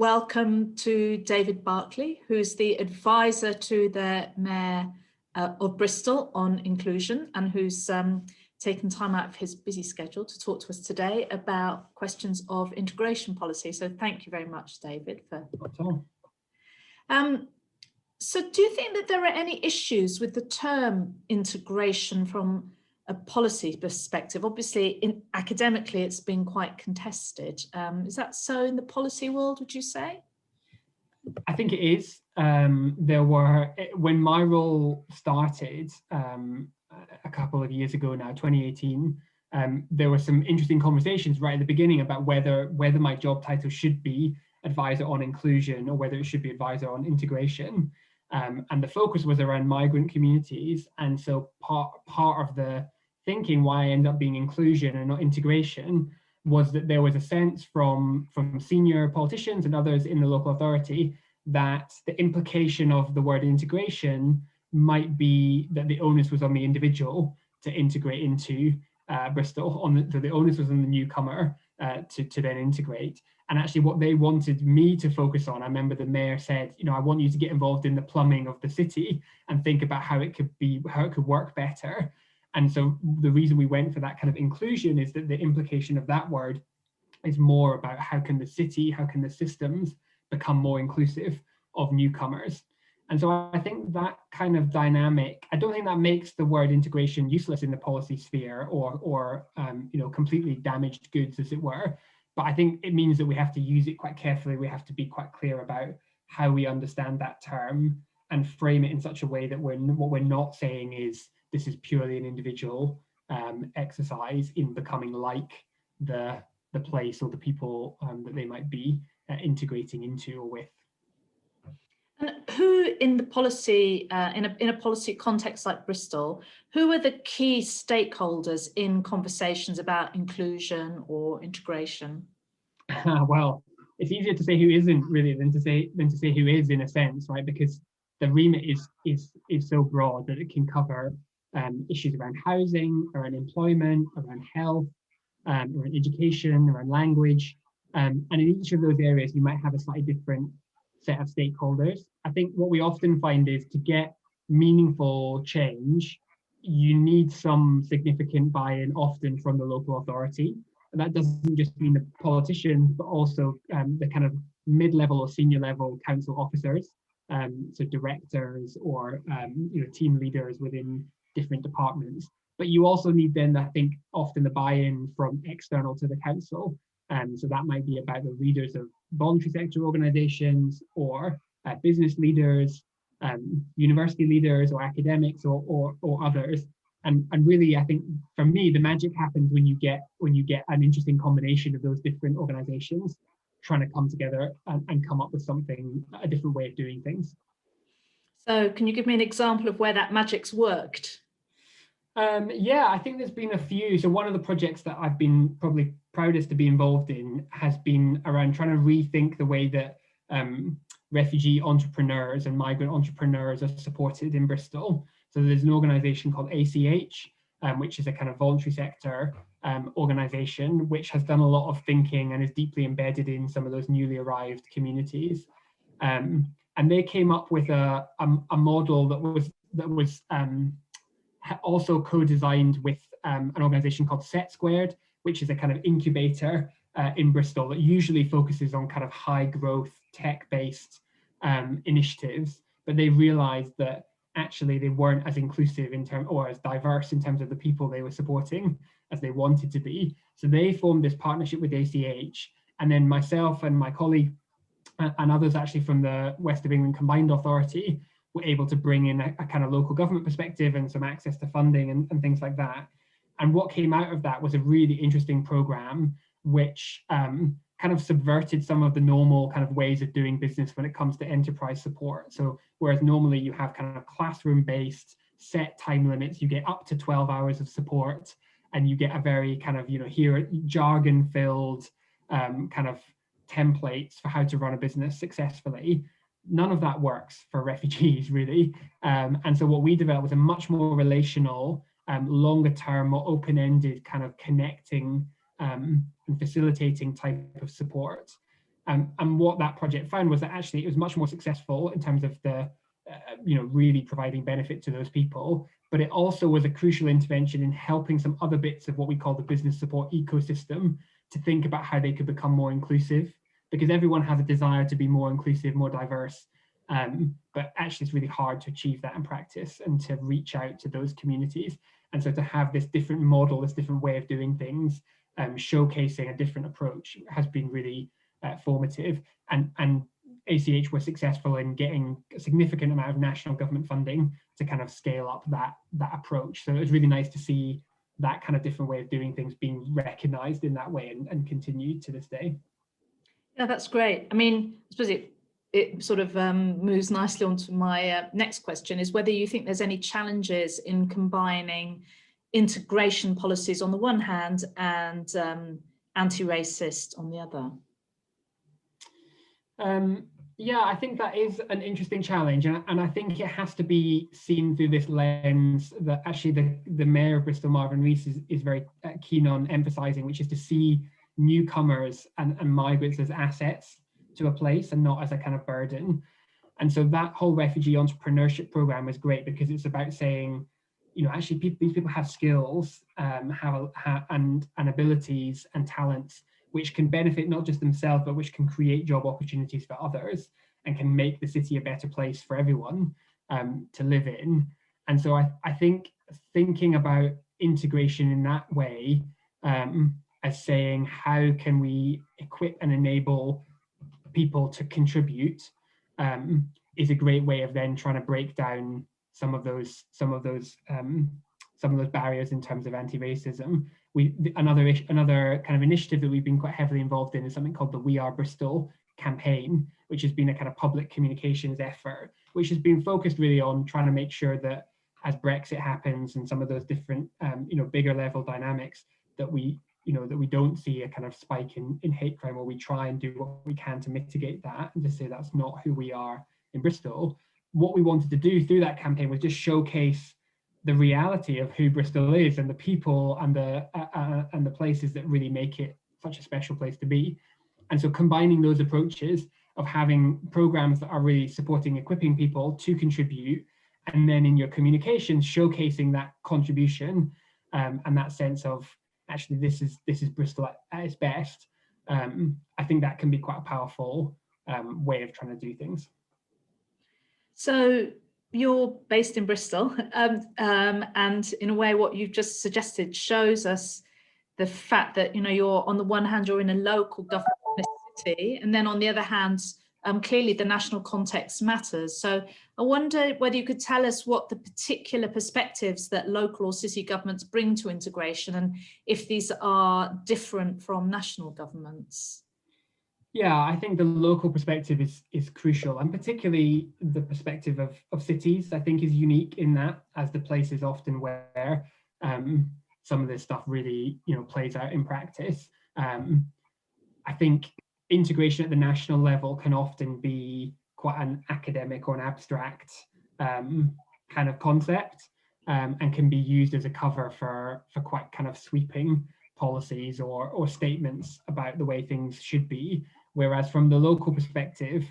welcome to David Barclay, who's the advisor to the Mayor of Bristol on inclusion and who's taken time out of his busy schedule to talk to us today about questions of integration policy. So thank you very much, David. So do you think that there are any issues with the term integration from a policy perspective? Obviously, academically, it's been quite contested. Is that so in the policy world, would you say? I think it is. When my role started a couple of years ago now, 2018, there were some interesting conversations right at the beginning about whether my job title should be advisor on inclusion or whether it should be advisor on integration. And the focus was around migrant communities. And so part of the thinking why I ended up being inclusion and not integration was that there was a sense from senior politicians and others in the local authority that the implication of the word integration might be that the onus was on the individual to integrate into Bristol, so the onus was on the newcomer to then integrate. And actually what they wanted me to focus on, I remember the mayor said, you know, I want you to get involved in the plumbing of the city and think about how it could work better. And so the reason we went for that kind of inclusion is that the implication of that word is more about how can the city, how can the systems become more inclusive of newcomers. And so I think that kind of dynamic, I don't think that makes the word integration useless in the policy sphere or completely damaged goods, as it were. But I think it means that we have to use it quite carefully. We have to be quite clear about how we understand that term and frame it in such a way that what we're not saying is this is purely an individual exercise in becoming like the place or the people that they might be integrating into or with. And who in the policy, in a policy context like Bristol, who are the key stakeholders in conversations about inclusion or integration? Well, it's easier to say who isn't really than to say who is, in a sense, right? Because the remit is so broad that it can cover issues around housing, around employment, around health, around education, around language, and in each of those areas you might have a slightly different set of stakeholders. I think what we often find is to get meaningful change, you need some significant buy-in often from the local authority. And that doesn't just mean the politicians, but also the kind of mid-level or senior level council officers, so directors or team leaders within different departments. But you also need then, I think, often the buy-in from external to the council. So that might be about the leaders of voluntary sector organizations or business leaders, university leaders or academics or others. And really, I think for me, the magic happens when you get an interesting combination of those different organizations trying to come together and come up with something, a different way of doing things. So can you give me an example of where that magic's worked? Yeah, I think there's been a few. So one of the projects that I've been probably proudest to be involved in has been around trying to rethink the way that refugee entrepreneurs and migrant entrepreneurs are supported in Bristol. So there's an organization called ACH, which is a kind of voluntary sector organization, which has done a lot of thinking and is deeply embedded in some of those newly arrived communities. And they came up with a model that was also co-designed with an organization called Set Squared, which is a kind of incubator in Bristol that usually focuses on kind of high growth tech-based initiatives, but they realized that actually they weren't as inclusive or as diverse in terms of the people they were supporting as they wanted to be. So they formed this partnership with ACH, and then myself and my colleague and others actually from the West of England Combined Authority were able to bring in a kind of local government perspective and some access to funding and things like that. And what came out of that was a really interesting program, which kind of subverted some of the normal kind of ways of doing business when it comes to enterprise support. So whereas normally you have kind of classroom-based set time limits, you get up to 12 hours of support, and you get a very kind of, jargon-filled kind of templates for how to run a business successfully. None of that works for refugees, really. And so what we developed was a much more relational, longer term, more open-ended kind of connecting and facilitating type of support. And what that project found was that actually it was much more successful in terms of the, really providing benefit to those people. But it also was a crucial intervention in helping some other bits of what we call the business support ecosystem to think about how they could become more inclusive, because everyone has a desire to be more inclusive, more diverse. But actually it's really hard to achieve that in practice and to reach out to those communities. And so to have this different model, this different way of doing things, showcasing a different approach has been really formative. And ACH was successful in getting a significant amount of national government funding to kind of scale up that approach. So it was really nice to see that kind of different way of doing things being recognized in that way and continued to this day. Yeah, that's great. I mean, I suppose it sort of moves nicely onto my next question, is whether you think there's any challenges in combining integration policies on the one hand and anti-racist on the other. Yeah, I think that is an interesting challenge, and I think it has to be seen through this lens that actually the Mayor of Bristol, Marvin Rees, is very keen on emphasising, which is to see newcomers and migrants as assets to a place and not as a kind of burden. And so that whole refugee entrepreneurship program was great because it's about saying, actually these people have skills, and abilities and talents which can benefit not just themselves, but which can create job opportunities for others and can make the city a better place for everyone to live in. And so I think thinking about integration in that way, as saying, how can we equip and enable people to contribute, is a great way of then trying to break down some of those barriers in terms of anti-racism. Another kind of initiative that we've been quite heavily involved in is something called the We Are Bristol campaign, which has been a kind of public communications effort, which has been focused really on trying to make sure that as Brexit happens and some of those different bigger level dynamics, that we don't see a kind of spike in hate crime, or we try and do what we can to mitigate that and to say that's not who we are in Bristol. What we wanted to do through that campaign was just showcase the reality of who Bristol is and the people and the places that really make it such a special place to be. And so combining those approaches of having programs that are really supporting equipping people to contribute, and then in your communications showcasing that contribution, and that sense of actually this is Bristol at its best, I think that can be quite a powerful way of trying to do things. So you're based in Bristol, and in a way what you've just suggested shows us the fact that you're, on the one hand, you're in a local government city, and then on the other hand, clearly the national context matters. So I wonder whether you could tell us what the particular perspectives that local or city governments bring to integration, and if these are different from national governments. Yeah, I think the local perspective is crucial, and particularly the perspective of cities, I think, is unique in that, as the place is often where some of this stuff really plays out in practice. I think integration at the national level can often be quite an academic or an abstract kind of concept, and can be used as a cover for quite kind of sweeping policies or statements about the way things should be. Whereas from the local perspective,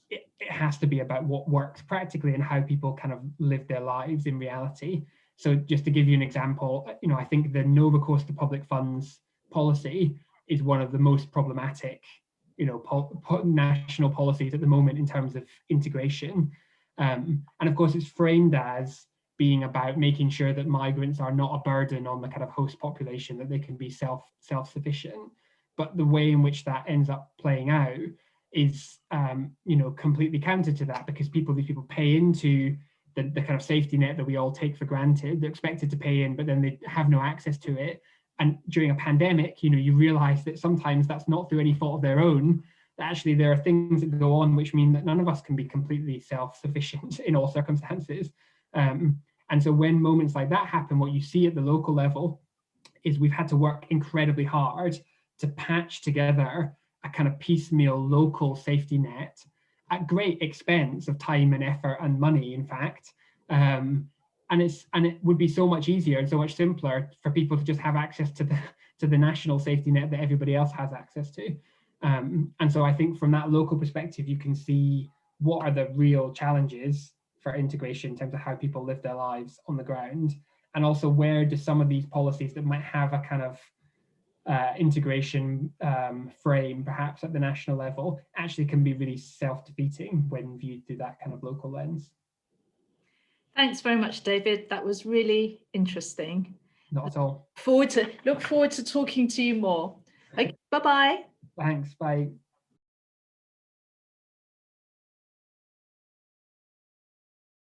it has to be about what works practically and how people kind of live their lives in reality. So just to give you an example, I think the no recourse to public funds policy is one of the most problematic, national policies at the moment in terms of integration. And of course, it's framed as being about making sure that migrants are not a burden on the kind of host population, that they can be self-sufficient. But the way in which that ends up playing out is, completely counter to that, because these people pay into the kind of safety net that we all take for granted. They're expected to pay in, but then they have no access to it. And during a pandemic, you realize that sometimes that's not through any fault of their own, that actually there are things that go on which mean that none of us can be completely self-sufficient in all circumstances. And so when moments like that happen, what you see at the local level is we've had to work incredibly hard to patch together a kind of piecemeal local safety net at great expense of time and effort and money, in fact. And it would be so much easier and so much simpler for people to just have access to the national safety net that everybody else has access to. And so I think from that local perspective, you can see what are the real challenges for integration in terms of how people live their lives on the ground, and also where do some of these policies that might have a kind of integration frame perhaps at the national level actually can be really self-defeating when viewed through that kind of local lens. Thanks very much, David. That was really interesting. Not at all. Look forward to talking to you more. Okay, bye-bye. Thanks, bye.